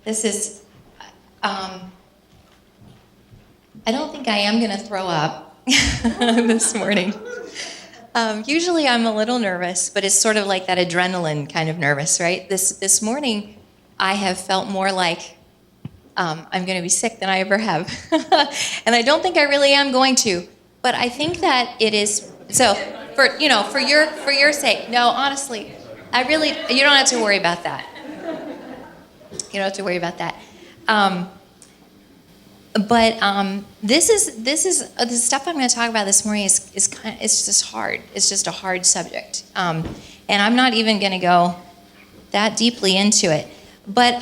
This is, I don't think I am going to throw up this morning. Usually I'm a little nervous, but it's sort of like that adrenaline kind of nervous, right? This morning I have felt more like I'm going to be sick than I ever have. And I don't think I really am going to, but I think that it is, so for your sake, no, honestly, you don't have to worry about that. You don't have to worry about that. But this is the stuff I'm going to talk about this morning is it's just hard. It's just a hard subject, and I'm not even going to go that deeply into it. But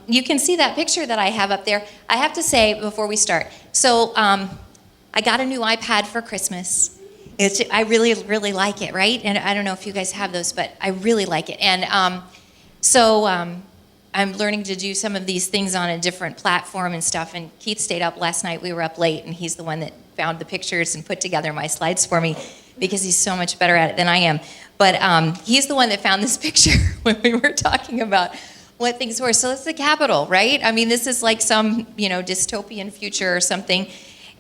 you can see that picture that I have up there. I have to say before we start. So I got a new iPad for Christmas. I really, really like it, right? And I don't know if you guys have those, but I really like it. And so I'm learning to do some of these things on a different platform and stuff. And Keith stayed up last night. We were up late, and he's the one that found the pictures and put together my slides for me because he's so much better at it than I am. But he's the one that found this picture when we were talking about what things were. So it's the Capitol, right? I mean, this is like some, dystopian future or something.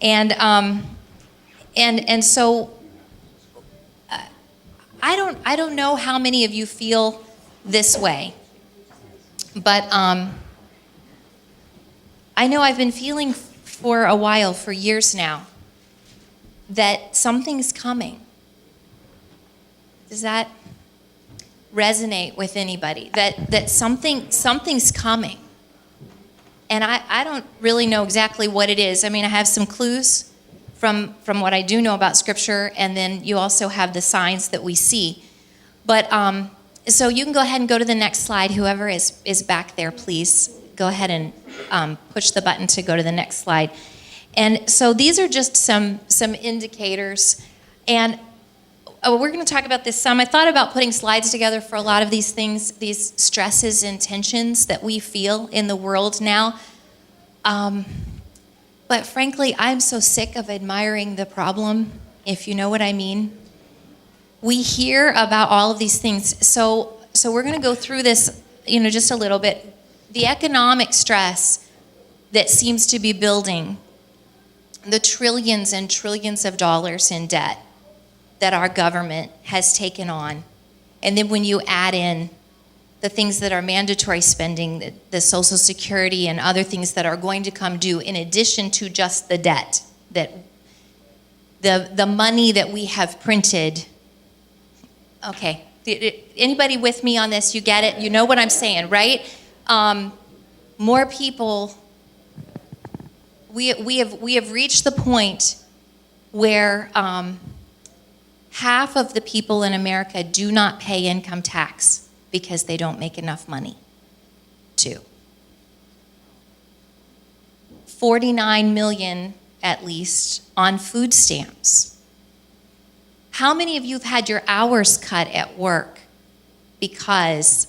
And so I don't know how many of you feel this way. But I know I've been feeling for a while, for years now, that something's coming. Does that resonate with anybody? That something's coming. And I don't really know exactly what it is. I mean, I have some clues from what I do know about Scripture, and then you also have the signs that we see. But so you can go ahead and go to the next slide. Whoever is back there, please go ahead and push the button to go to the next slide. And so these are just some indicators. And we're going to talk about this some. I thought about putting slides together for a lot of these things, these stresses and tensions that we feel in the world now. But frankly, I'm so sick of admiring the problem, if you know what I mean. We hear about all of these things. So we're going to go through this, just a little bit. The economic stress that seems to be building, the trillions and trillions of dollars in debt that our government has taken on. And then when you add in the things that are mandatory spending, the Social Security and other things that are going to come due in addition to just the debt, that the money that we have printed. Okay, anybody with me on this? You get it? You know what I'm saying, right? More people, we have reached the point where half of the people in America do not pay income tax because they don't make enough money to. 49 million, at least, on food stamps. How many of you have had your hours cut at work because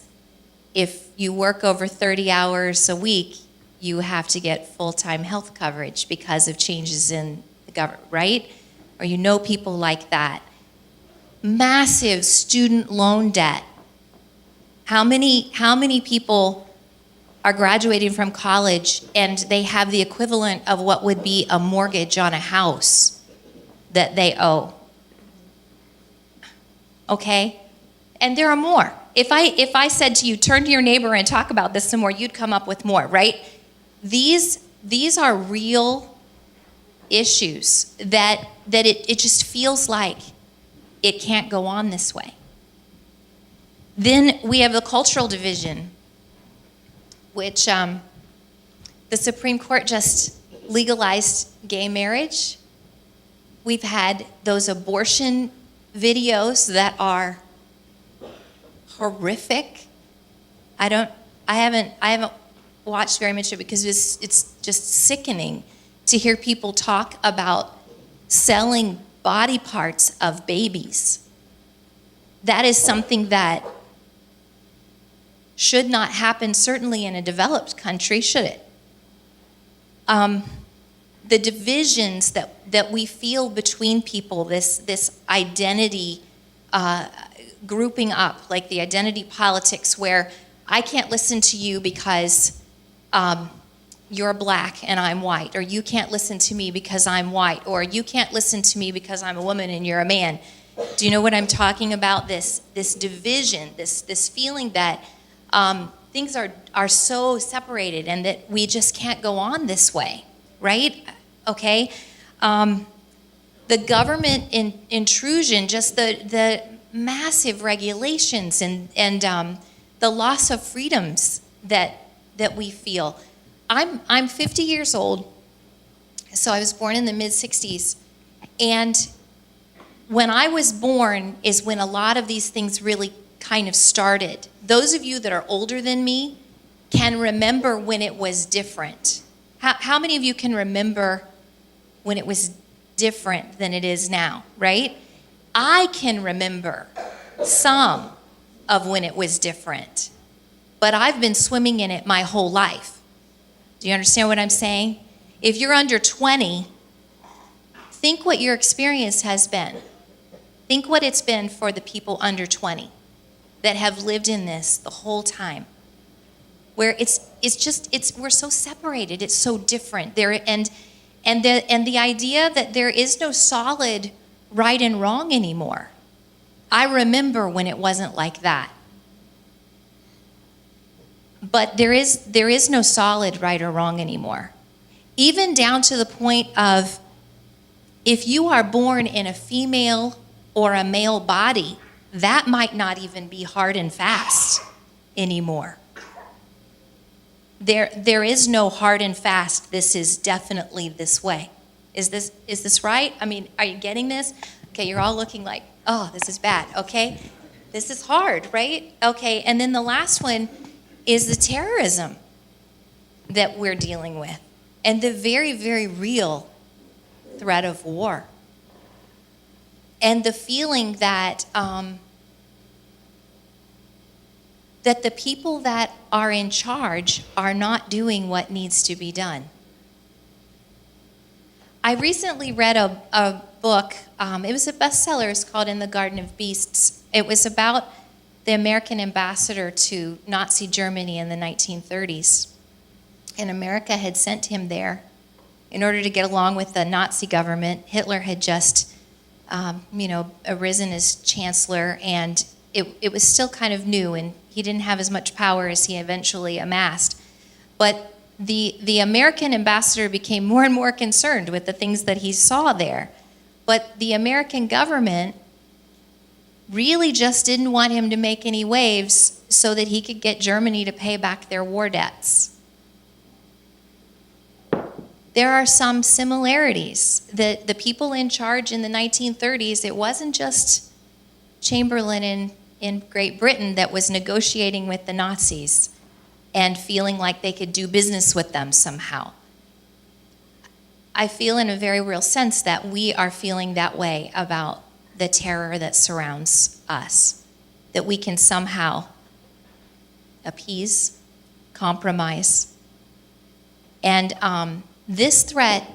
if you work over 30 hours a week, you have to get full-time health coverage because of changes in the government, right? Or you know people like that. Massive student loan debt. How many people are graduating from college and they have the equivalent of what would be a mortgage on a house that they owe? Okay? And there are more. If I said to you, turn to your neighbor and talk about this some more, you'd come up with more, right? These are real issues that it just feels like it can't go on this way. Then we have the cultural division, which the Supreme Court just legalized gay marriage. We've had those abortion videos that are horrific. I haven't watched very much of it because it's just sickening to hear people talk about selling body parts of babies. That is something that should not happen, certainly in a developed country, should it? The divisions that we feel between people, this identity grouping up, like the identity politics where I can't listen to you because you're black and I'm white, or you can't listen to me because I'm white, or you can't listen to me because I'm a woman and you're a man. Do you know what I'm talking about? This division, this feeling that things are so separated and that we just can't go on this way, right? Okay. The government intrusion, just the massive regulations and the loss of freedoms that we feel. I'm 50 years old, so I was born in the mid-'60s, and when I was born is when a lot of these things really kind of started. Those of you that are older than me can remember when it was different. How many of you can remember when it was different than it is now, right? I can remember some of when it was different, but I've been swimming in it my whole life. Do you understand what I'm saying? If you're under 20, think what your experience has been. Think what it's been for the people under 20 that have lived in this the whole time. Where we're so separated, it's so different. And the idea that there is no solid right and wrong anymore. I remember when it wasn't like that. But there is no solid right or wrong anymore. Even down to the point of, if you are born in a female or a male body, that might not even be hard and fast anymore. There is no hard and fast, this is definitely this way. Is this right? I mean, are you getting this? Okay, you're all looking like, oh, this is bad, okay? This is hard, right? Okay, and then the last one is the terrorism that we're dealing with, and the very, very real threat of war. And the feeling that that the people that are in charge are not doing what needs to be done. I recently read a book, it was a bestseller, it's called In the Garden of Beasts. It was about the American ambassador to Nazi Germany in the 1930s. And America had sent him there in order to get along with the Nazi government. Hitler had just, arisen as chancellor, and it was still kind of new, and he didn't have as much power as he eventually amassed. But the American ambassador became more and more concerned with the things that he saw there. But the American government really just didn't want him to make any waves so that he could get Germany to pay back their war debts. There are some similarities. The people in charge in the 1930s, it wasn't just Chamberlain in Great Britain that was negotiating with the Nazis and feeling like they could do business with them somehow. I feel in a very real sense that we are feeling that way about the terror that surrounds us, that we can somehow appease, compromise. And this threat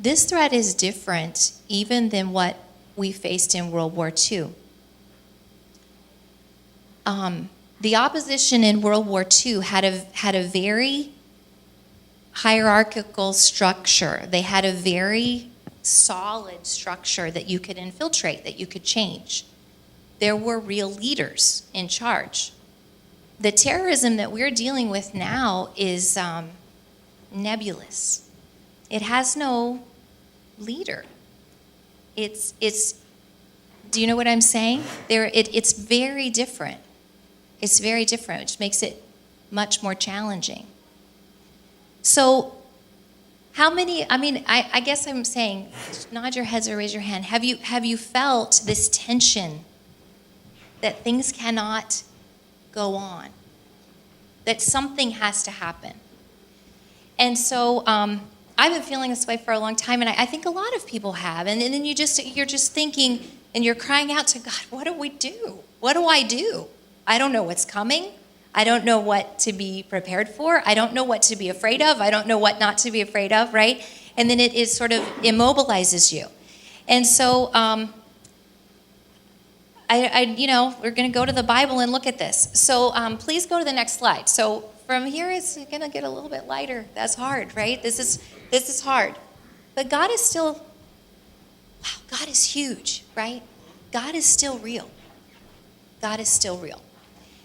is different even than what we faced in World War II. The opposition in World War II had a very hierarchical structure. They had a very solid structure that you could infiltrate, that you could change. There were real leaders in charge. The terrorism that we're dealing with now is nebulous. It has no leader. It's. Do you know what I'm saying? It's very different. It's very different, which makes it much more challenging. So, how many? I guess I'm saying, nod your heads or raise your hand. Have you felt this tension that things cannot go on, that something has to happen? And so I've been feeling this way for a long time, and I think a lot of people have. And then you're just thinking, and you're crying out to God, what do we do? What do I do? I don't know what's coming. I don't know what to be prepared for. I don't know what to be afraid of. I don't know what not to be afraid of, right? And then it sort of immobilizes you. And so we're going to go to the Bible and look at this. So please go to the next slide. So from here it's going to get a little bit lighter. That's hard, right? This is hard. But God is still, wow, God is huge, right? God is still real. God is still real.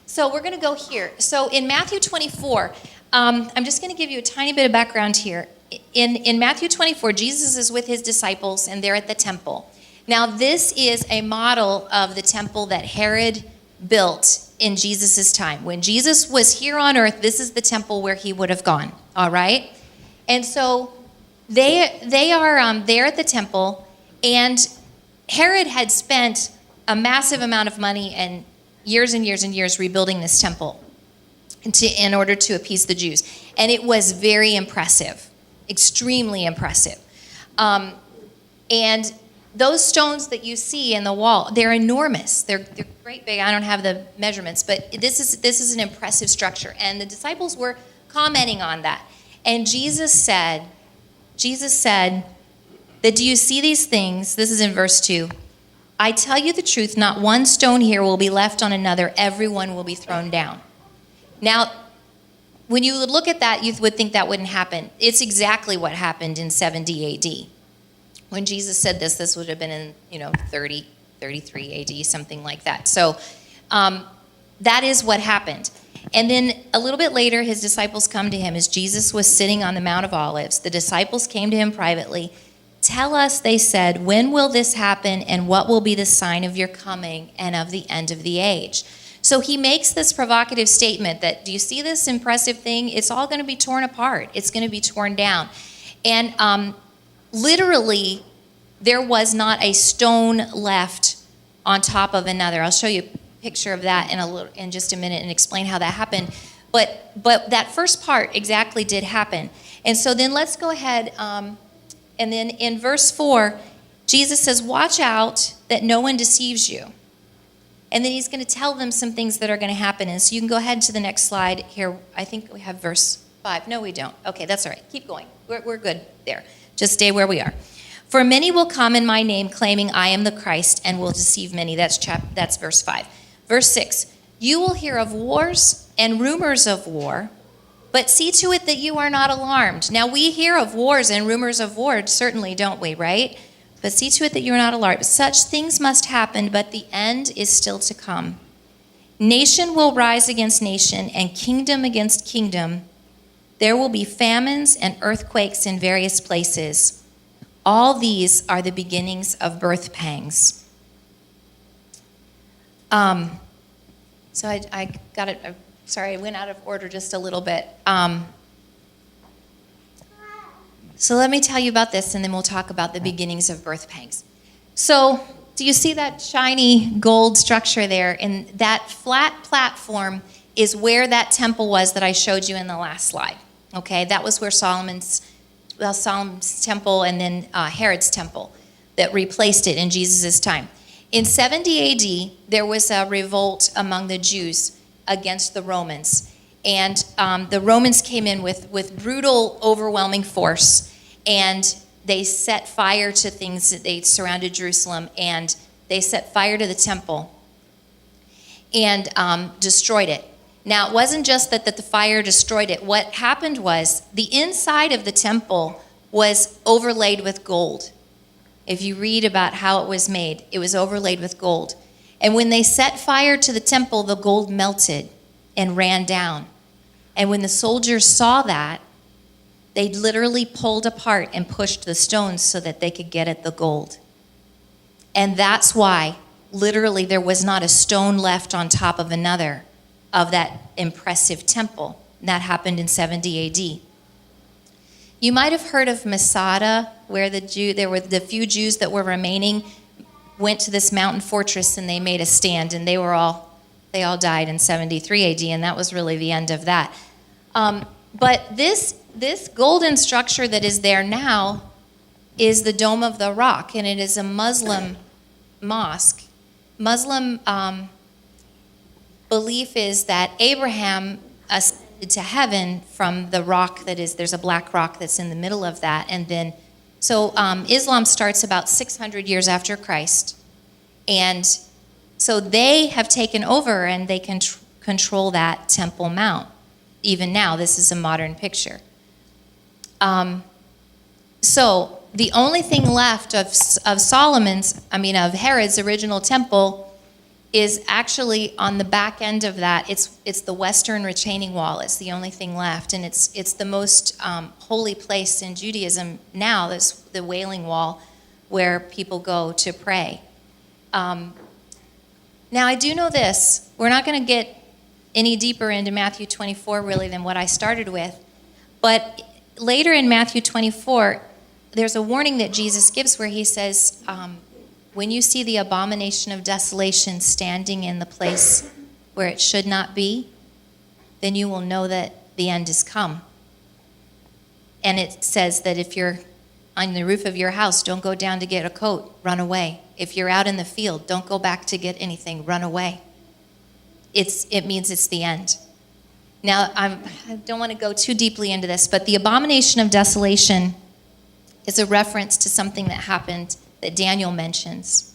So we're going to go here. So in Matthew 24, I'm just going to give you a tiny bit of background here. In Matthew 24, Jesus is with his disciples, and they're at the temple. Now, this is a model of the temple that Herod built in Jesus' time. When Jesus was here on earth, this is the temple where he would have gone, all right? And so they are there at the temple, and Herod had spent a massive amount of money and years and years and years rebuilding this temple in order to appease the Jews. And it was very impressive, extremely impressive. And those stones that you see in the wall, they're enormous. They're great big. I don't have the measurements, but this is an impressive structure. And the disciples were commenting on that. And Jesus said that, do you see these things? This is in verse 2. I tell you the truth, not one stone here will be left on another. Everyone will be thrown down. Now, when you would look at that, you would think that wouldn't happen. It's exactly what happened in 70 AD. When Jesus said this would have been in 30, 33 AD, something like that. So that is what happened. And then a little bit later, his disciples come to him as Jesus was sitting on the Mount of Olives. The disciples came to him privately. Tell us, they said, when will this happen, and what will be the sign of your coming and of the end of the age? So he makes this provocative statement that, do you see this impressive thing? It's all going to be torn apart. It's going to be torn down. And literally, there was not a stone left on top of another. I'll show you a picture of that in just a minute and explain how that happened. But that first part exactly did happen. And so then let's go ahead. And then in verse 4, Jesus says, watch out that no one deceives you. And then he's going to tell them some things that are going to happen. And so you can go ahead to the next slide here. I think we have verse 5. No, we don't. Okay, that's all right. Keep going. We're good there. Just stay where we are. For many will come in my name, claiming I am the Christ, and will deceive many. That's verse 5. Verse 6, you will hear of wars and rumors of war, but see to it that you are not alarmed. Now, we hear of wars and rumors of war, certainly, don't we, right? But see to it that you are not alarmed. Such things must happen, but the end is still to come. Nation will rise against nation, and kingdom against kingdom. There will be famines and earthquakes in various places. All these are the beginnings of birth pangs. So I got it. Sorry, I went out of order just a little bit. So let me tell you about this, and then we'll talk about the beginnings of birth pangs. So do you see that shiny gold structure there? And that flat platform is where that temple was that I showed you in the last slide. Okay, that was where Solomon's temple and then Herod's temple that replaced it in Jesus' time. In 70 AD, there was a revolt among the Jews against the Romans. And the Romans came in with brutal, overwhelming force, and they set fire to things. They surrounded Jerusalem, and they set fire to the temple and destroyed it. Now, it wasn't just that the fire destroyed it. What happened was the inside of the temple was overlaid with gold. If you read about how it was made, it was overlaid with gold. And when they set fire to the temple, the gold melted and ran down. And when the soldiers saw that, they literally pulled apart and pushed the stones so that they could get at the gold. And that's why, literally, there was not a stone left on top of another of that impressive temple. And that happened in 70 AD. You might have heard of Masada, where there were the few Jews that were remaining went to this mountain fortress and they made a stand, and they all died in 73 AD, and that was really the end of that. But this golden structure that is there now is the Dome of the Rock, and it is a Muslim mosque. Muslim belief is that Abraham ascended to heaven from the rock there's a black rock that's in the middle of that, and then so Islam starts about 600 years after Christ, and so they have taken over and they can control that Temple Mount. even now. This is a modern picture. So the only thing left of Herod's original temple is actually on the back end of that. It's the western retaining wall. It's the only thing left, and it's the most holy place in Judaism now. This the Wailing Wall, where people go to pray. Now I do know this. We're not going to get any deeper into Matthew 24 really than what I started with, but later in Matthew 24, there's a warning that Jesus gives where he says, when you see the abomination of desolation standing in the place where it should not be, then you will know that the end is come. And it says that if you're on the roof of your house, don't go down to get a coat, run away. If you're out in the field, don't go back to get anything, run away. It means it's the end. Now, I don't want to go too deeply into this, but the abomination of desolation is a reference to something that happened that Daniel mentions.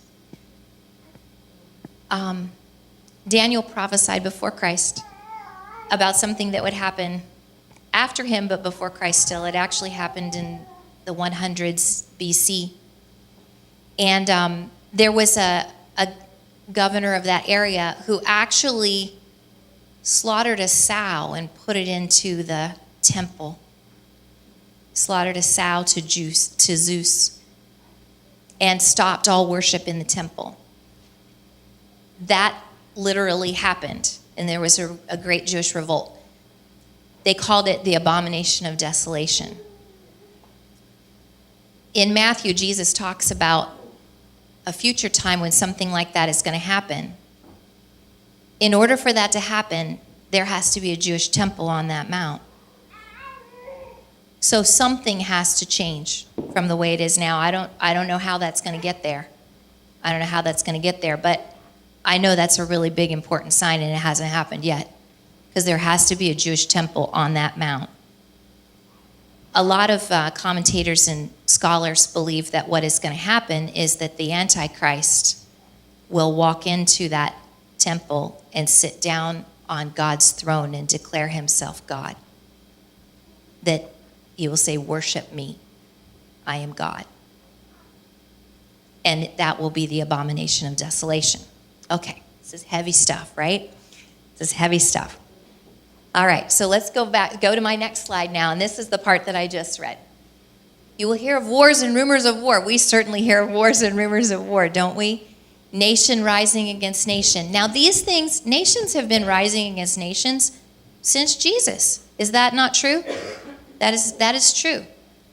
Daniel prophesied before Christ about something that would happen after him, but before Christ still. It actually happened in the 100s BC. And there was a governor of that area who actually slaughtered a sow and put it into the temple. Slaughtered a sow to Zeus. And stopped all worship in the temple. That literally happened, and there was a great Jewish revolt. They called it the abomination of desolation. In Matthew, Jesus talks about a future time when something like that is going to happen. In order for that to happen, there has to be a Jewish temple on that mount. So something has to change from the way it is now. I don't know how that's going to get there. But I know that's a really big, important sign, and it hasn't happened yet, because there has to be a Jewish temple on that mount. A lot of commentators and scholars believe that what is going to happen is that the Antichrist will walk into that temple and sit down on God's throne and declare himself God. That he will say, "Worship me, I am God." And that will be the abomination of desolation. Okay, this is heavy stuff, right? This is heavy stuff. All right, so let's go to my next slide now, and this is the part that I just read. You will hear of wars and rumors of war. We certainly hear of wars and rumors of war, don't we? Nation rising against nation. Now these things, nations have been rising against nations since Jesus. Is that not true? That is true.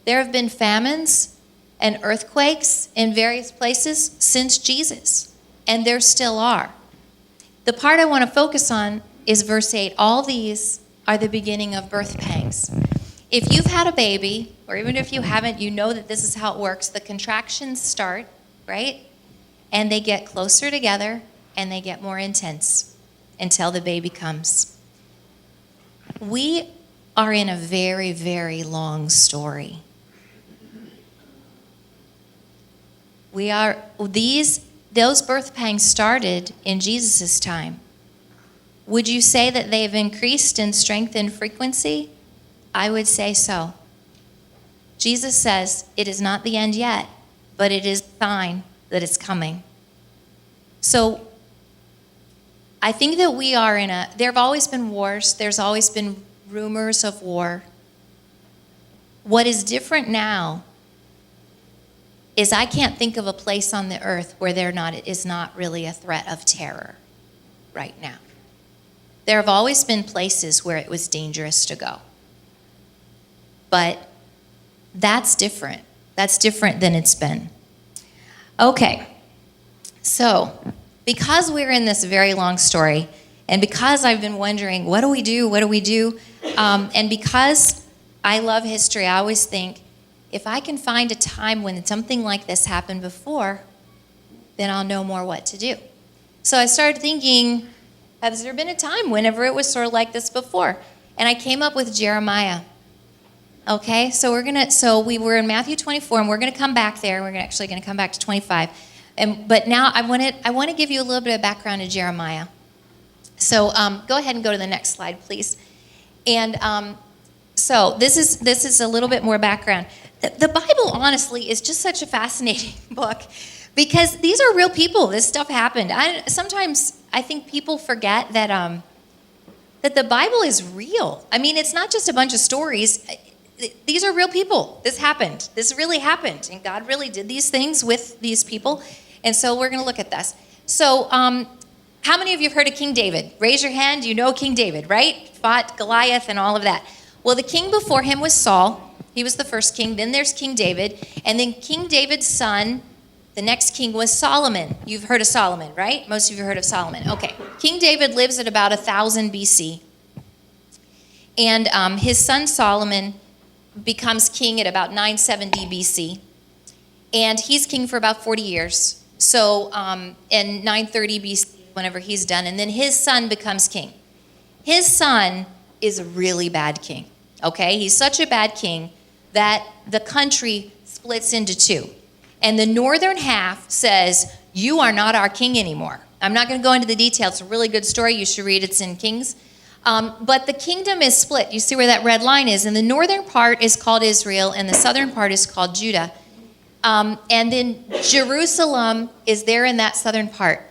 There have been famines and earthquakes in various places since Jesus, and there still are. The part I want to focus on is verse 8. All these are the beginning of birth pangs. If you've had a baby, or even if you haven't, you know that this is how it works. The contractions start, right? And they get closer together, and they get more intense until the baby comes. We are in a very, very long story. Those birth pangs started in Jesus' time. Would you say that they've increased in strength and frequency? I would say so. Jesus says it is not the end yet, but it is a sign that it's coming. So I think that we are there have always been wars. There's always been rumors of war. What is different now is I can't think of a place on the earth where there is not really a threat of terror right now. There have always been places where it was dangerous to go. But that's different. That's different than it's been. Okay, so because we're in this very long story, and because I've been wondering, what do we do? And because I love history, I always think, if I can find a time when something like this happened before, then I'll know more what to do. So I started thinking, has there been a time whenever it was sort of like this before? And I came up with Jeremiah. Okay, so we were in Matthew 24, and we're going to come back there. We're actually going to come back to 25. But now I want to give you a little bit of background to Jeremiah. So go ahead and go to the next slide, please. And so this is a little bit more background. The Bible, honestly, is just such a fascinating book because these are real people. This stuff happened. Sometimes I think people forget that that the Bible is real. I mean, it's not just a bunch of stories. These are real people. This happened. This really happened. And God really did these things with these people. And so we're going to look at this. So how many of you have heard of King David? Raise your hand. You know King David, right? Fought Goliath and all of that. Well, the king before him was Saul. He was the first king. Then there's King David. And then King David's son, the next king, was Solomon. You've heard of Solomon, right? Most of you have heard of Solomon. Okay. King David lives at about 1000 BC. And his son Solomon becomes king at about 970 BC. And he's king for about 40 years. So in 930 BC, whenever he's done. And then his son becomes king. His son is a really bad king. Okay? He's such a bad king that the country splits into two. And the northern half says, you are not our king anymore. I'm not going to go into the details. It's a really good story. You should read it. It's in Kings. But the kingdom is split. You see where that red line is. And the northern part is called Israel, and the southern part is called Judah. And then Jerusalem is there in that southern part.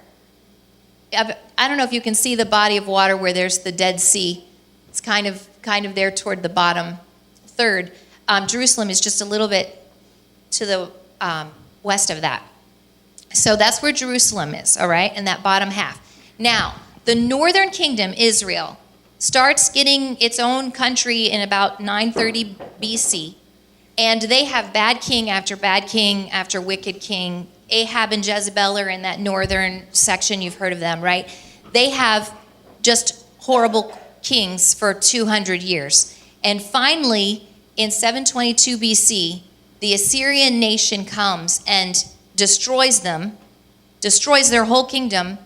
I don't know if you can see the body of water where there's the Dead Sea. It's kind of there toward the bottom third. Jerusalem is just a little bit to the west of that. So that's where Jerusalem is, all right, in that bottom half. Now, the northern kingdom, Israel, starts getting its own country in about 930 BC. And they have bad king after wicked king. Ahab and Jezebel are in that northern section. You've heard of them, right? They have just horrible kings for 200 years. And finally, in 722 BC, the Assyrian nation comes and destroys them, destroys their whole kingdom,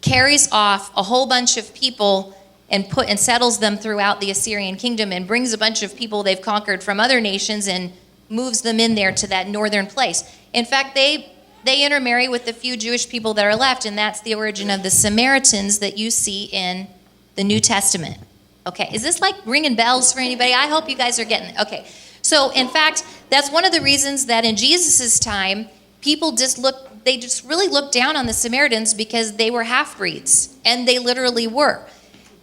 carries off a whole bunch of people and settles them throughout the Assyrian kingdom and brings a bunch of people they've conquered from other nations and moves them in there to that northern place. In fact, they intermarry with the few Jewish people that are left, and that's the origin of the Samaritans that you see in the New Testament. Okay, is this like ringing bells for anybody? I hope you guys are getting it. Okay, so in fact, that's one of the reasons that in Jesus' time, people just really looked down on the Samaritans because they were half-breeds, and they literally were.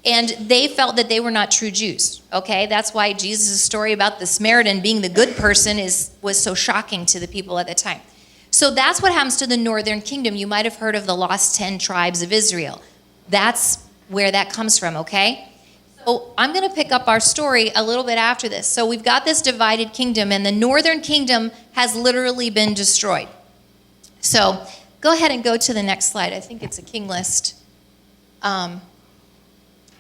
And they felt that they were not true Jews, okay? That's why Jesus' story about the Samaritan being the good person was so shocking to the people at the time. So that's what happens to the northern kingdom. You might have heard of the lost 10 tribes of Israel. That's where that comes from, okay? So I'm going to pick up our story a little bit after this. So we've got this divided kingdom, and the northern kingdom has literally been destroyed. So go ahead and go to the next slide. I think it's a king list.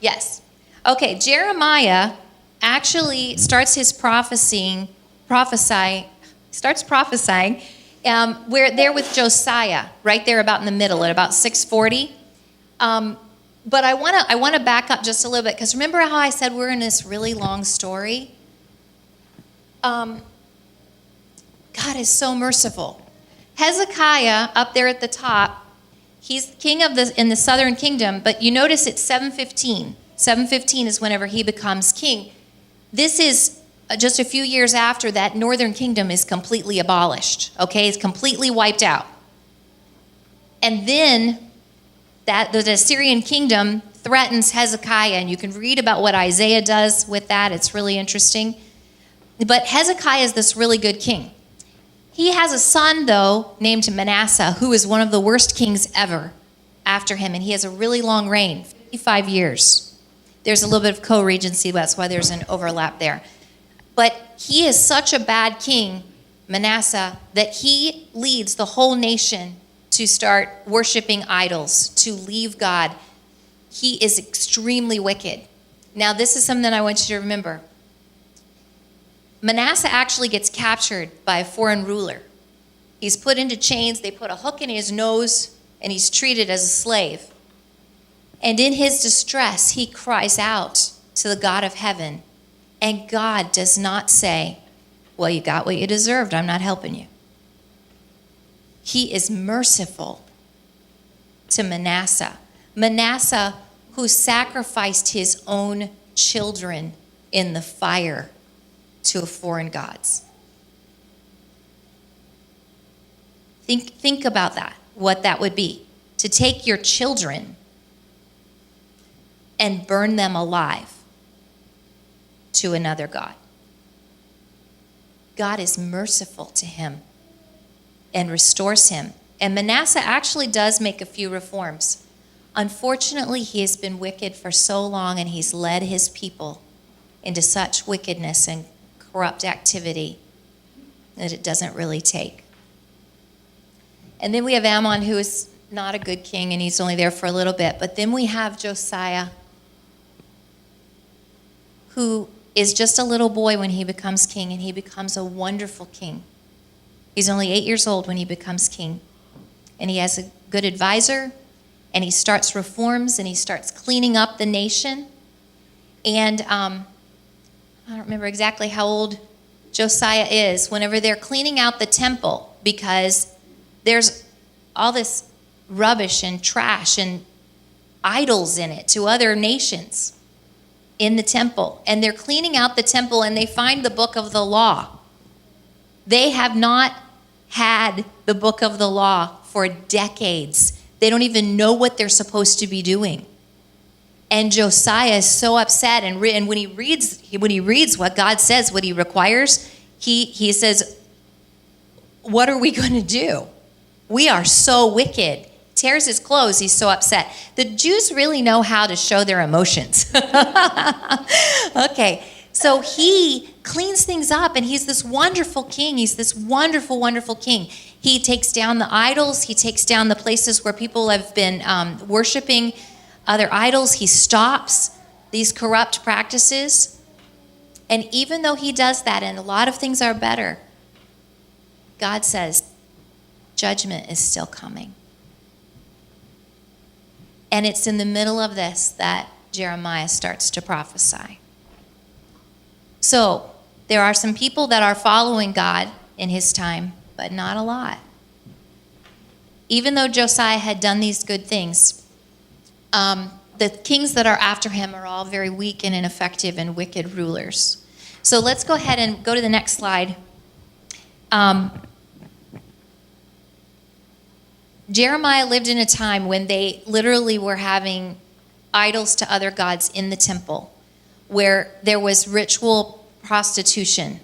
Yes. Okay, Jeremiah actually starts his prophesying where they're with Josiah, right there about in the middle at about 640. But I want to back up just a little bit because remember how I said we're in this really long story? God is so merciful. Hezekiah up there at the top, he's king in the southern kingdom, but you notice it's 715. 715 is whenever he becomes king. This is just a few years after that northern kingdom is completely abolished, okay? It's completely wiped out. And then the Assyrian kingdom threatens Hezekiah, and you can read about what Isaiah does with that. It's really interesting. But Hezekiah is this really good king. He has a son, though, named Manasseh, who is one of the worst kings ever after him, and he has a really long reign, 55 years. There's a little bit of co-regency, that's why there's an overlap there. But he is such a bad king, Manasseh, that he leads the whole nation to start worshiping idols, to leave God. He is extremely wicked. Now, this is something I want you to remember. Manasseh actually gets captured by a foreign ruler. He's put into chains, they put a hook in his nose, and he's treated as a slave. And in his distress, he cries out to the God of heaven. And God does not say, well, you got what you deserved. I'm not helping you. He is merciful to Manasseh. Manasseh, who sacrificed his own children in the fire to foreign gods. Think about that, what that would be. To take your children and burn them alive to another god. God is merciful to him and restores him. And Manasseh actually does make a few reforms. Unfortunately, he has been wicked for so long, and he's led his people into such wickedness and corrupt activity that it doesn't really take. And then we have Ammon, who is not a good king, and he's only there for a little bit. But then we have Josiah, who is just a little boy when he becomes king, and he becomes a wonderful king. He's only 8 years old when he becomes king. And he has a good advisor, and he starts reforms, and he starts cleaning up the nation. And I don't remember exactly how old Josiah is whenever they're cleaning out the temple, because there's all this rubbish and trash and idols in it to other nations in the temple. And they're cleaning out the temple, and they find the book of the law. They have not had the book of the law for decades. They don't even know what they're supposed to be doing. And Josiah is so upset, and when he reads what God says, what he requires, he says, what are we going to do? We are so wicked. Tears his clothes. He's so upset. The Jews really know how to show their emotions. Okay, so he cleans things up, and he's this wonderful king. He's this wonderful, wonderful king. He takes down the idols. He takes down the places where people have been worshiping other idols. He stops these corrupt practices. And even though he does that, and a lot of things are better, God says judgment is still coming. And it's in the middle of this that Jeremiah starts to prophesy. So there are some people that are following God in his time, but not a lot. Even though Josiah had done these good things, the kings that are after him are all very weak and ineffective and wicked rulers. So let's go ahead and go to the next slide. Jeremiah lived in a time when they literally were having idols to other gods in the temple, where there was ritual prostitution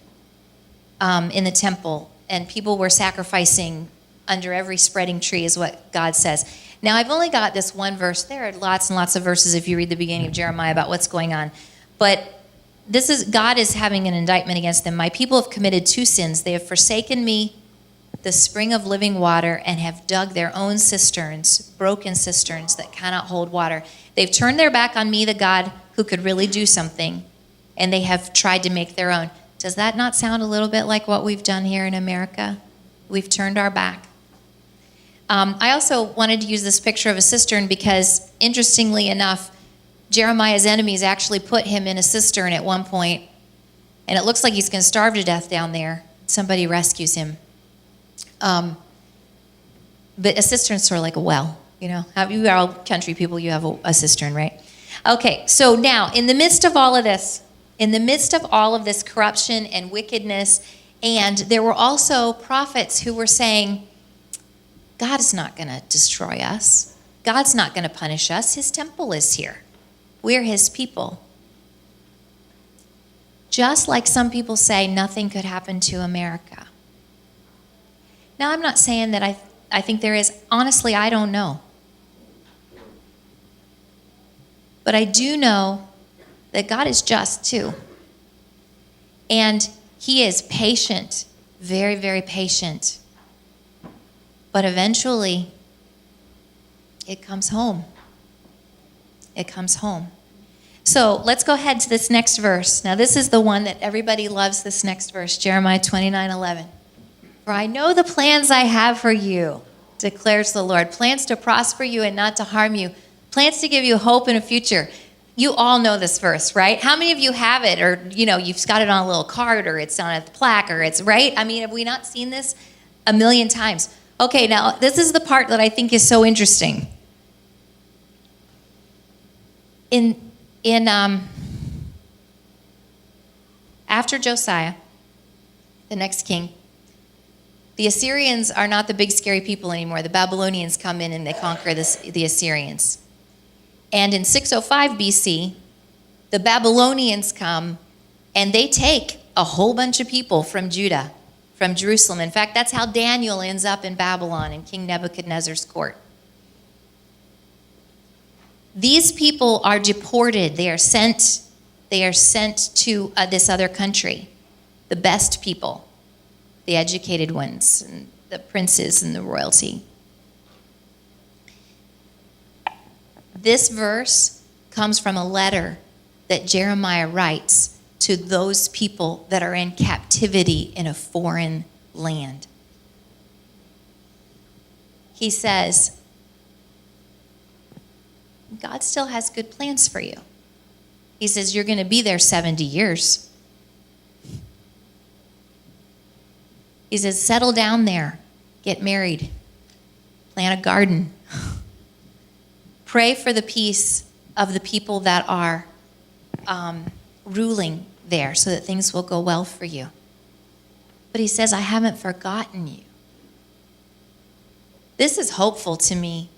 in the temple, and people were sacrificing under every spreading tree, is what God says. Now, I've only got this one verse. There are lots and lots of verses if you read the beginning of Jeremiah about what's going on. But God is having an indictment against them. My people have committed two sins. They have forsaken me, the spring of living water, and have dug their own cisterns, broken cisterns that cannot hold water. They've turned their back on me, the God who could really do something, and they have tried to make their own. Does that not sound a little bit like what we've done here in America? We've turned our back. I also wanted to use this picture of a cistern because, interestingly enough, Jeremiah's enemies actually put him in a cistern at one point, and it looks like he's going to starve to death down there. Somebody rescues him. But a cistern's sort of like a well, you know. You are all country people, you have a cistern, right? Okay, so now, in the midst of all of this corruption and wickedness, and there were also prophets who were saying, God is not going to destroy us. God's not going to punish us. His temple is here. We're his people. Just like some people say nothing could happen to America. Now, I'm not saying that I think there is. Honestly, I don't know. But I do know that God is just too. And he is patient, very, very patient. But eventually, it comes home. It comes home. So let's go ahead to this next verse. Now, this is the one that everybody loves, this next verse, Jeremiah 29:11. For I know the plans I have for you, declares the Lord. Plans to prosper you and not to harm you. Plans to give you hope and a future. You all know this verse, right? How many of you have it? Or, you've got it on a little card, or it's on a plaque, or it's, right? I mean, have we not seen this a million times? Okay, now, this is the part that I think is so interesting. In After Josiah, the next king, the Assyrians are not the big scary people anymore. The Babylonians come in and they conquer the Assyrians. And in 605 BC, the Babylonians come and they take a whole bunch of people from Judah, from Jerusalem. In fact, that's how Daniel ends up in Babylon in King Nebuchadnezzar's court. These people are deported. They are sent to this other country. The best people, the educated ones, and the princes and the royalty. This verse comes from a letter that Jeremiah writes to those people that are in captivity in a foreign land. He says, God still has good plans for you. He says, you're going to be there 70 years. He says, settle down there, get married, plant a garden. Pray for the peace of the people that are ruling there so that things will go well for you. But he says, I haven't forgotten you. This is hopeful to me.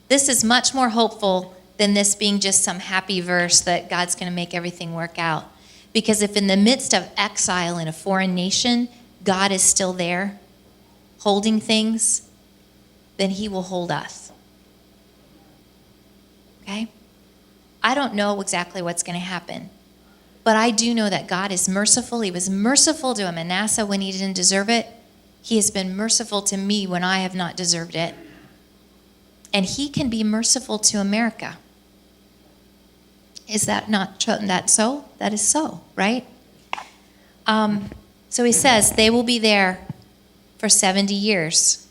This is much more hopeful than this being just some happy verse that God's going to make everything work out. Because if in the midst of exile in a foreign nation, God is still there holding things, then he will hold us. Okay? I don't know exactly what's going to happen, but I do know that God is merciful. He was merciful to Manasseh when he didn't deserve it. He has been merciful to me when I have not deserved it. And he can be merciful to America. Is that not that so? That is so, right? So he says they will be there for 70 years.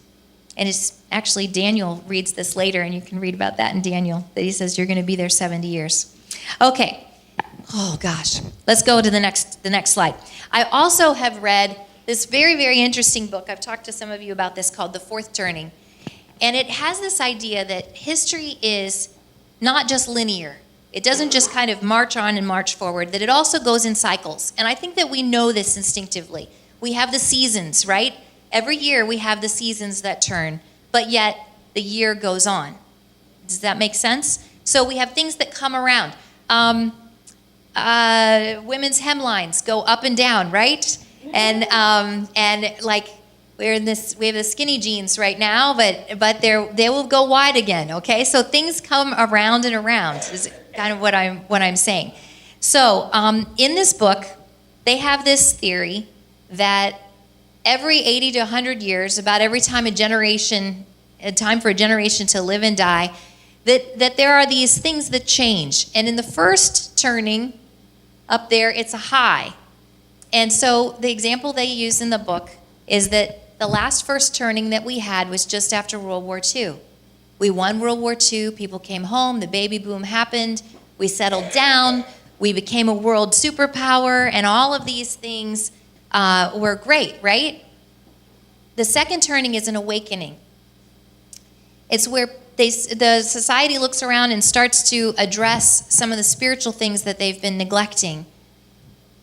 And it's actually, Daniel reads this later, and you can read about that in Daniel, that he says you're going to be there 70 years. Okay. Oh, gosh. Let's go to the next slide. I also have read this very, very interesting book. I've talked to some of you about this, called The Fourth Turning. And it has this idea that history is not just linear. It doesn't just kind of march on and march forward, that it also goes in cycles. And I think that we know this instinctively. We have the seasons, right? Every year we have the seasons that turn, but yet the year goes on. Does that make sense? So we have things that come around. Women's hemlines go up and down, right? And like we have the skinny jeans right now, but they will go wide again. Okay, so things come around and around is kind of what I'm saying. So in this book, they have this theory that every 80 to 100 years, about every time a time for a generation to live and die, that there are these things that change. And in the first turning up there, it's a high. And so the example they use in the book is that the last first turning that we had was just after World War II. We won World War II, people came home, the baby boom happened, we settled down, we became a world superpower, and all of these things were great, right? The second turning is an awakening. It's where the society looks around and starts to address some of the spiritual things that they've been neglecting.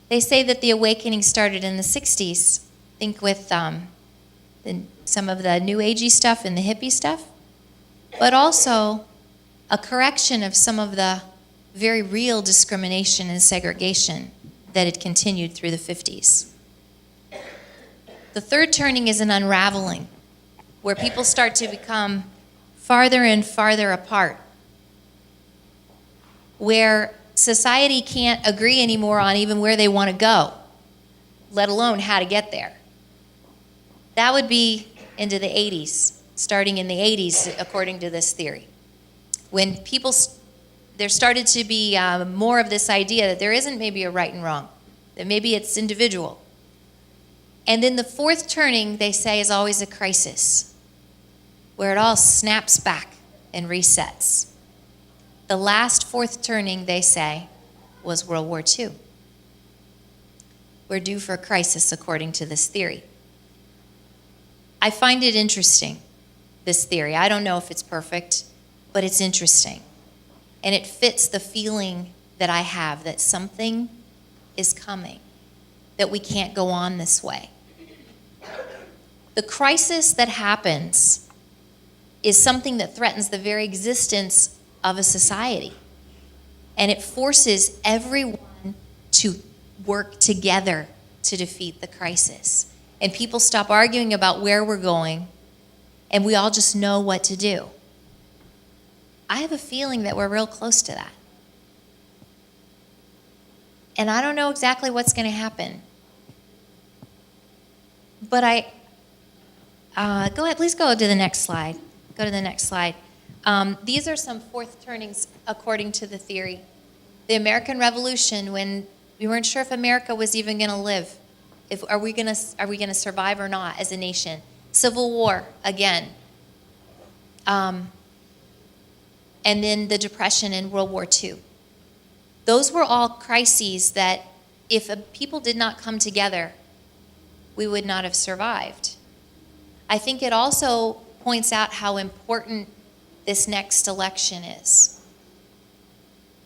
They say that the awakening started in the 60s. Think with some of the new agey stuff and the hippie stuff, but also a correction of some of the very real discrimination and segregation that had continued through the 50s. The third turning is an unraveling, where people start to become farther and farther apart, where society can't agree anymore on even where they want to go, let alone how to get there. That would be into the 80s, starting in the 80s, according to this theory. When there started to be more of this idea that there isn't maybe a right and wrong, that maybe it's individual. And then the fourth turning, they say, is always a crisis, where it all snaps back and resets. The last fourth turning, they say, was World War II. We're due for a crisis, according to this theory. I find it interesting, this theory. I don't know if it's perfect, but it's interesting. And it fits the feeling that I have that something is coming. that we can't go on this way. The crisis that happens is something that threatens the very existence of a society. And it forces everyone to work together to defeat the crisis. And people stop arguing about where we're going, and we all just know what to do. I have a feeling that we're real close to that. And I don't know exactly what's going to happen. But go ahead, please go to the next slide. Go to the next slide. These are some fourth turnings according to the theory. The American Revolution, when we weren't sure if America was even going to live. Are we going to survive or not as a nation? Civil War again. And then the Depression and World War II. Those were all crises that if people did not come together, we would not have survived. I think it also points out how important this next election is.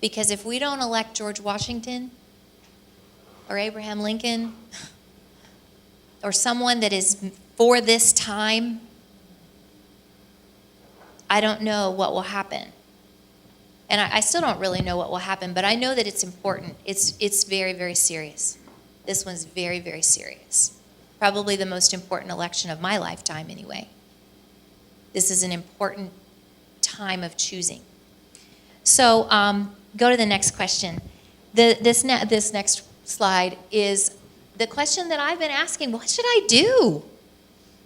Because if we don't elect George Washington or Abraham Lincoln or someone that is for this time, I don't know what will happen. And I still don't really know what will happen, but I know that it's important. It's very, very serious. This one's very, very serious. Probably the most important election of my lifetime anyway. This is an important time of choosing. So go to the next question. This next slide is the question that I've been asking, what should I do?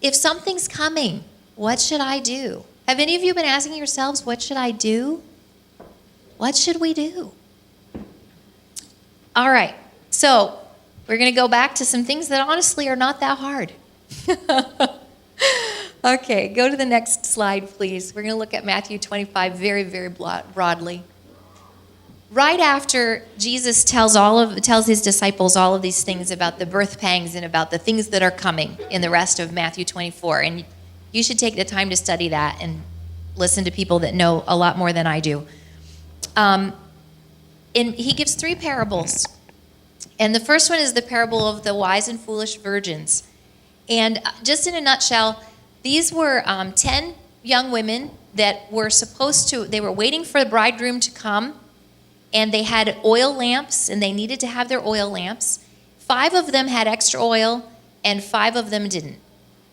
If something's coming, what should I do? Have any of you been asking yourselves, what should I do? What should we do? All right, so we're going to go back to some things that honestly are not that hard. Okay, go to the next slide, please. We're going to look at Matthew 25 very, very broadly. Right after Jesus tells his disciples all of these things about the birth pangs and about the things that are coming in the rest of Matthew 24, and you should take the time to study that and listen to people that know a lot more than I do. And he gives 3 parables. And the first one is the parable of the wise and foolish virgins. And just in a nutshell, these were 10 young women that were they were waiting for the bridegroom to come, and they had oil lamps, and they needed to have their oil lamps. 5 of them had extra oil, and 5 of them didn't.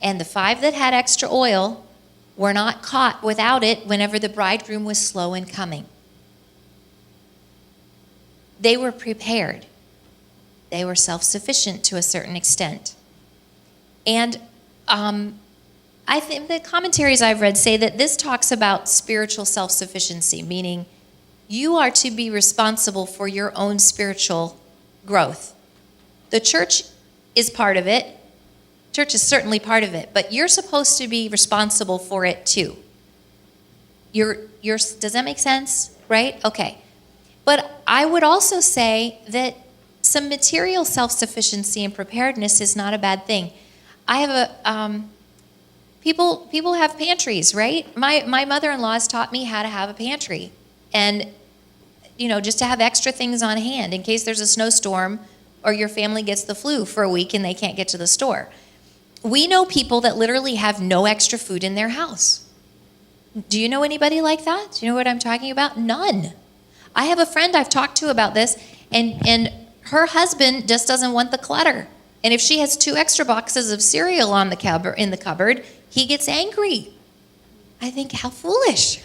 And the 5 that had extra oil were not caught without it whenever the bridegroom was slow in coming. They were prepared. They were self-sufficient to a certain extent. And I think the commentaries I've read say that this talks about spiritual self-sufficiency, meaning you are to be responsible for your own spiritual growth. The church is part of it. Church is certainly part of it, but you're supposed to be responsible for it too. Does that make sense? Right? Okay. But I would also say that some material self-sufficiency and preparedness is not a bad thing. I have people have pantries, right? My mother-in-law has taught me how to have a pantry, and just to have extra things on hand in case there's a snowstorm or your family gets the flu for a week and they can't get to the store. We know people that literally have no extra food in their house. Do you know anybody like that? Do you know what I'm talking about? None. I have a friend I've talked to about this, and her husband just doesn't want the clutter. And if she has 2 extra boxes of cereal in the cupboard, he gets angry. I think, how foolish.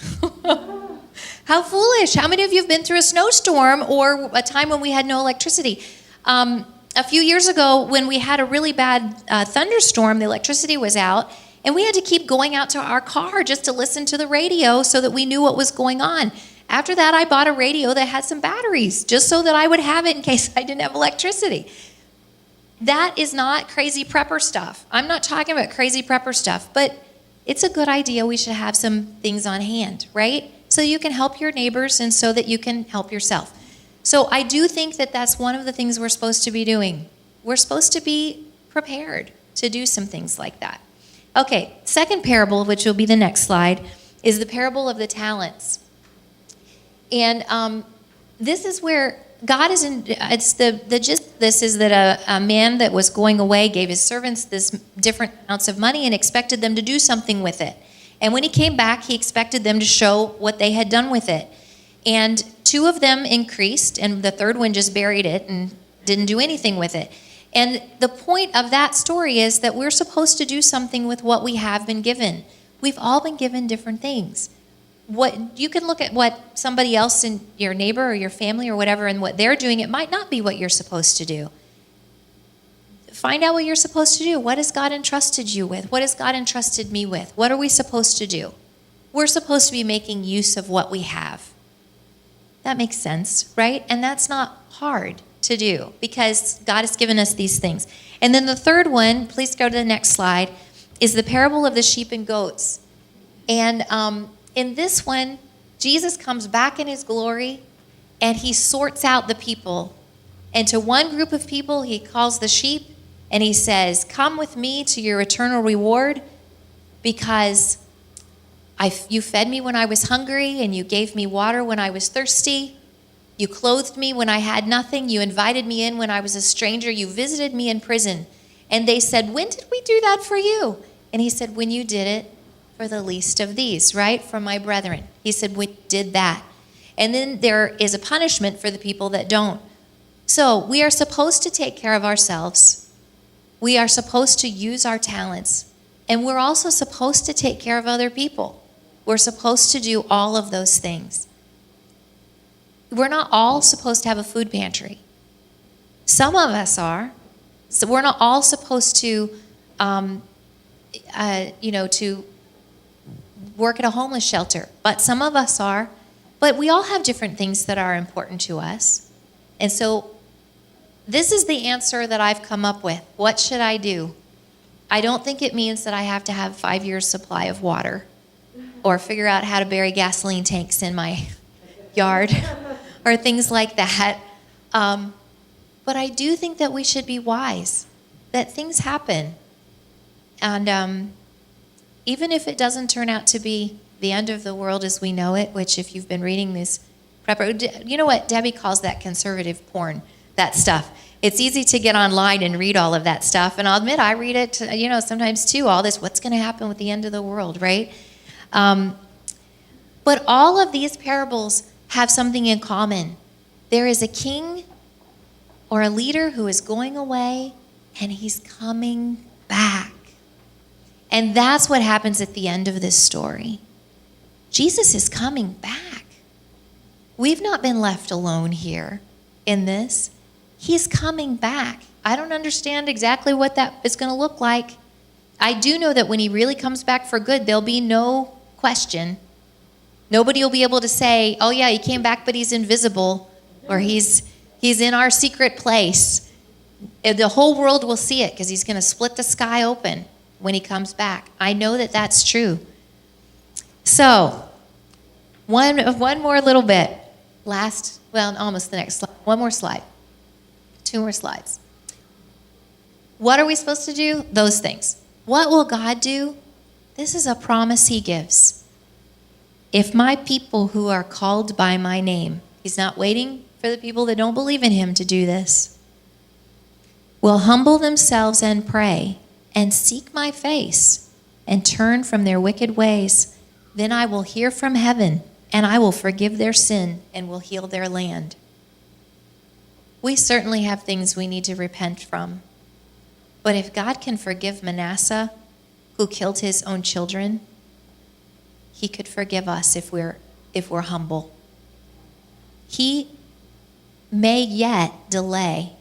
How foolish. How many of you have been through a snowstorm or a time when we had no electricity? A few years ago, when we had a really bad thunderstorm, the electricity was out, and we had to keep going out to our car just to listen to the radio so that we knew what was going on. After that, I bought a radio that had some batteries just so that I would have it in case I didn't have electricity. That is not crazy prepper stuff. I'm not talking about crazy prepper stuff, but it's a good idea we should have some things on hand, right? So you can help your neighbors and so that you can help yourself. So I do think that that's one of the things we're supposed to be doing. We're supposed to be prepared to do some things like that. Okay, second parable, which will be the next slide, is the parable of the talents. And this is where God is in, it's the gist of this is that a man that was going away gave his servants this different amounts of money and expected them to do something with it. And when he came back, he expected them to show what they had done with it. And 2 of them increased, and the third one just buried it and didn't do anything with it. And the point of that story is that we're supposed to do something with what we have been given. We've all been given different things. What you can look at what somebody else in your neighbor or your family or whatever and what they're doing, it might not be what you're supposed to do. Find out what you're supposed to do. What has God entrusted you with? What has God entrusted me with? What are we supposed to do? We're supposed to be making use of what we have. That makes sense, right? And that's not hard to do because God has given us these things. And then the third one, please go to the next slide, is the parable of the sheep and goats. And in this one, Jesus comes back in his glory and he sorts out the people. And to one group of people, he calls the sheep and he says, come with me to your eternal reward because you fed me when I was hungry and you gave me water when I was thirsty. You clothed me when I had nothing. You invited me in when I was a stranger. You visited me in prison. And they said, when did we do that for you? And he said, when you did it for the least of these, right? For my brethren. He said, we did that. And then there is a punishment for the people that don't. So we are supposed to take care of ourselves. We are supposed to use our talents. And we're also supposed to take care of other people. We're supposed to do all of those things. We're not all supposed to have a food pantry. Some of us are. So we're not all supposed to, to work at a homeless shelter. But some of us are. But we all have different things that are important to us. And so this is the answer that I've come up with. What should I do? I don't think it means that I have to have 5 years' supply of water or figure out how to bury gasoline tanks in my yard or things like that. But I do think that we should be wise, that things happen. And even if it doesn't turn out to be the end of the world as we know it, which if you've been reading this, you know what Debbie calls that conservative porn, that stuff. It's easy to get online and read all of that stuff. And I'll admit, I read it, sometimes too, all this, what's going to happen with the end of the world, right? But all of these parables have something in common. There is a king or a leader who is going away, and he's coming back. And that's what happens at the end of this story. Jesus is coming back. We've not been left alone here in this. He's coming back. I don't understand exactly what that is going to look like. I do know that when he really comes back for good, there'll be no question. Nobody will be able to say, oh yeah, he came back, but he's invisible, or he's in our secret place. The whole world will see it because he's going to split the sky open when he comes back. I know that that's true. So, one more little bit. Almost the next slide. One more slide. 2 more slides. What are we supposed to do? Those things. What will God do? This is a promise he gives. If my people who are called by my name, he's not waiting for the people that don't believe in him to do this, will humble themselves and pray and seek my face and turn from their wicked ways, then I will hear from heaven and I will forgive their sin and will heal their land. We certainly have things we need to repent from. But if God can forgive Manasseh, who killed his own children, he could forgive us if we're humble. He may yet delay.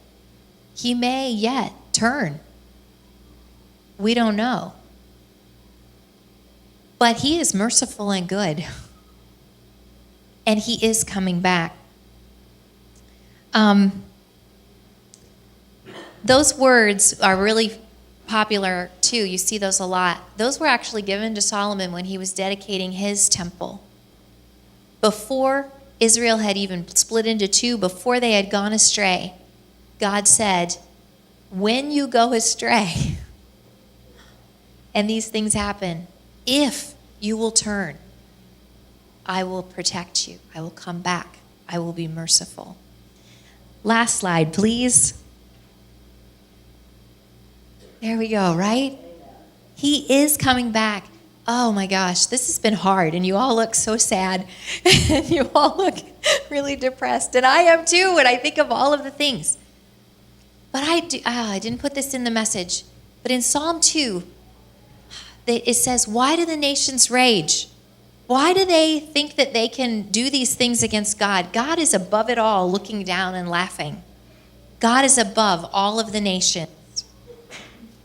He may yet turn. We don't know. But he is merciful and good. And he is coming back. Those words are really popular too. You see those a lot. Those were actually given to Solomon when he was dedicating his temple. Before Israel had even split into 2, before they had gone astray, God said, when you go astray, and these things happen, if you will turn, I will protect you. I will come back. I will be merciful. Last slide, please. There we go, right? He is coming back. Oh my gosh, this has been hard, and you all look so sad, and you all look really depressed, and I am too when I think of all of the things. But I didn't put this in the message, but in Psalm 2, it says, why do the nations rage? Why do they think that they can do these things against God? God is above it all, looking down and laughing. God is above all of the nations.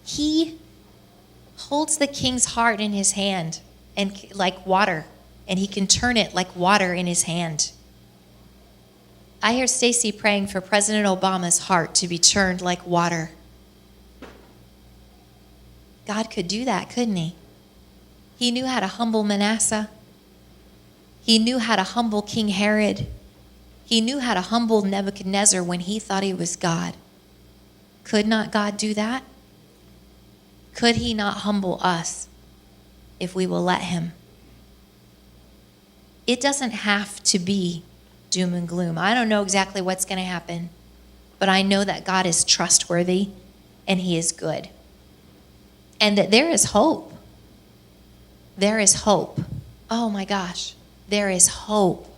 He holds the king's heart in his hand, and like water, and he can turn it like water in his hand. I hear Stacy praying for President Obama's heart to be churned like water. God could do that, couldn't he? He knew how to humble Manasseh. He knew how to humble King Herod. He knew how to humble Nebuchadnezzar when he thought he was God. Could not God do that? Could he not humble us if we will let him? It doesn't have to be doom and gloom. I don't know exactly what's going to happen, but I know that God is trustworthy and he is good. And that there is hope. There is hope. Oh my gosh, there is hope.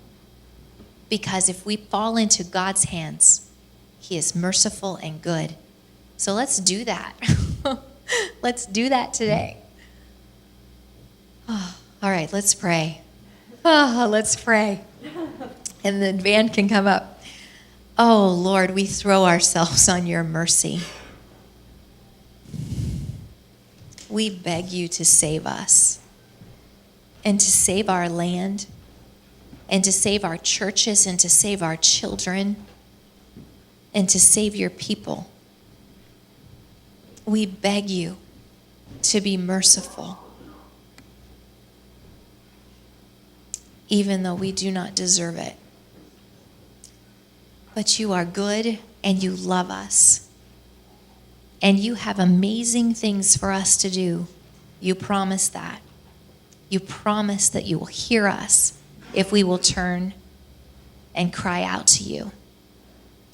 Because if we fall into God's hands, he is merciful and good. So let's do that. Let's do that today. Oh, all right, let's pray. Oh, let's pray. And the band can come up. Oh, Lord, we throw ourselves on your mercy. We beg you to save us and to save our land and to save our churches and to save our children and to save your people. We beg you to be merciful, even though we do not deserve it. But you are good and you love us. And you have amazing things for us to do. You promise that. You promise that you will hear us if we will turn and cry out to you.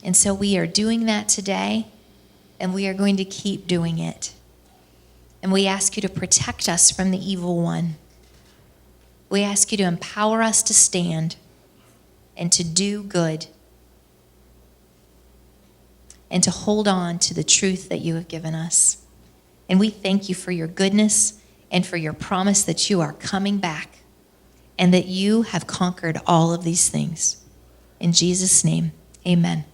And so we are doing that today, and we are going to keep doing it. And we ask you to protect us from the evil one. We ask you to empower us to stand and to do good and to hold on to the truth that you have given us. And we thank you for your goodness and for your promise that you are coming back and that you have conquered all of these things. In Jesus' name, amen.